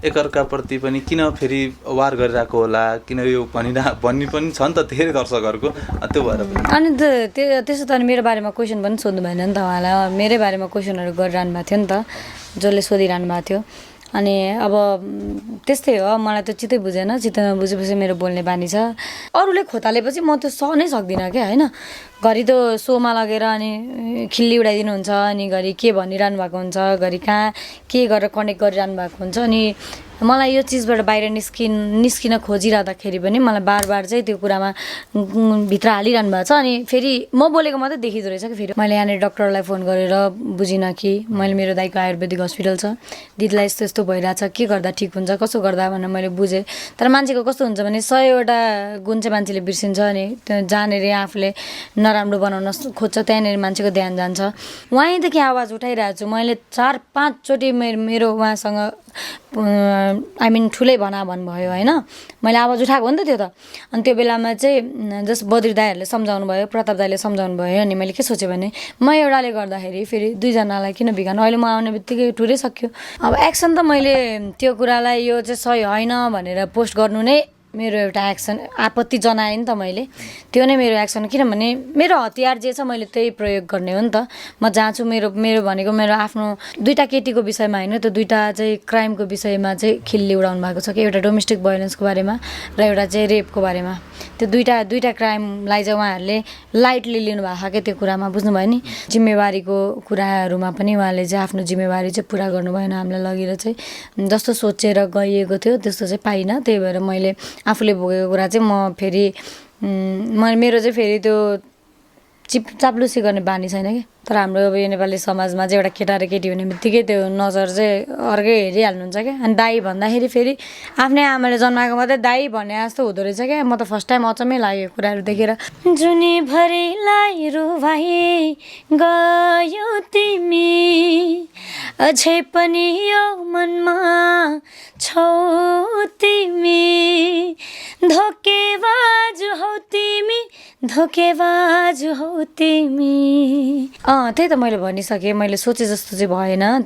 एकअर्काप्रति पनि किन फेरि वार गरिरहेको होला, किन यो भन्ने पनि छ नि त धेरै दर्शकहरूको, त्यो भएर पनि। अनि त्यसो त अनि मेरो बारेमा क्वेसन पनि सोध्नु भएन नि त उहाँलाई, मेरै बारेमा क्वेसनहरू गरिरहनु भएको थियो नि त, जसले सोधिरहनु भएको थियो। अनि अब त्यस्तै हो, मलाई त चित्तै बुझेन। चित्त नबुझेपछि मेरो बोल्ने बानी छ। अरूले खोतालेपछि म त्यो सहनै सक्दिनँ क्या, होइन। घरि त सोमा लगेर अनि खिल्ली उडाइदिनुहुन्छ, अनि घरि के भनिरहनु भएको हुन्छ, घरि कहाँ के गरेर कनेक्ट गरिरहनु भएको हुन्छ। अनि मलाई यो चिजबाट बाहिर निस्किन खोजिरहँदाखेरि पनि मलाई बार चाहिँ त्यो कुरामा भित्र हालिरहनु भएको छ। अनि फेरि म बोलेको मात्रै देखिँदो रहेछ कि। फेरि मैले यहाँनिर डक्टरलाई फोन गरेर बुझिनँ कि मैले मेरो दाइको आयुर्वेदिक हस्पिटल छ, दिदीलाई यस्तो यस्तो भइरहेछ, के गर्दा ठिक हुन्छ, कसो गर्दा भनेर मैले बुझेँ। तर मान्छेको कस्तो हुन्छ भने 100वटा गुण चाहिँ मान्छेले बिर्सिन्छ, अनि त्यो जहाँनिर आफूले नराम्रो बनाउन खोज्छ त्यहाँनिर मान्छेको ध्यान जान्छ। वहीँदेखि आवाज उठाइरहेको छु मैले 4-5 चोटि मेरो उहाँसँग आई मिन ठुलै भनाभन भयो, होइन। मैले आवाज उठाएको हो नि त त्यो त। अनि त्यो बेलामा चाहिँ जस्ट बद्री दाईहरूले सम्झाउनु भयो, प्रताप दाईले सम्झाउनु भयो। अनि मैले के सोचेँ भने म एउटाले गर्दाखेरि फेरि दुईजनालाई किन बिगार्नु, अहिले म आउने बित्तिकै टुरै सक्यो। अब एक्सन त मैले त्यो कुरालाई यो चाहिँ सही होइन भनेर पोस्ट गर्नु नै मेरो एउटा एक्सन, आपत्ति जनाएँ नि त मैले, त्यो नै मेरो एक्सन। किनभने मेरो हतियार जे छ मैले त्यही प्रयोग गर्ने हो नि त। म जहाँ छु मेरो भनेको मेरो आफ्नो दुईवटा केटीको विषयमा होइन, त्यो दुईवटा चाहिँ क्राइमको विषयमा चाहिँ खिल्ली उडाउनु भएको छ कि, एउटा डोमेस्टिक भायोलेन्सको बारेमा र एउटा चाहिँ रेपको बारेमा। त्यो दुईवटा क्राइमलाई चाहिँ उहाँहरूले लाइटली लिनुभएको छ क्या त्यो कुरामा, बुझ्नुभयो नि। जिम्मेवारीको कुराहरूमा पनि उहाँले चाहिँ आफ्नो जिम्मेवारी चाहिँ पुरा गर्नु भएन, हामीलाई लगेर चाहिँ जस्तो सोचेर गइएको थियो त्यस्तो चाहिँ पाइनँ। त्यही भएर मैले आफूले भोगेको कुरा चाहिँ म फेरि मेरो चाहिँ फेरि त्यो चाप्लुसी गर्ने बानी छैन कि। तर हाम्रो अब यो नेपाली समाजमा चाहिँ एउटा केटा र केटी हुने बित्तिकै त्यो नजर चाहिँ अर्कै हेरिहाल्नुहुन्छ क्या। अनि दाई भन्दाखेरि फेरि आफ्नै आमाले जन्माएको मात्रै दाई भन्ने जस्तो हुँदो रहेछ क्या। म त फर्स्ट टाइम अचम्मै लाग्यो कुराहरू देखेर। जुनीभरिलाई रुवाई गयो तिमी, अझै पनि यो मनमा छौ तिमी, धोकेबाज हौ तिमी, धोकेबाज हौ तिमी। त्यही त मैले भनिसकेँ, मैले सोचे जस्तो चाहिँ भएन।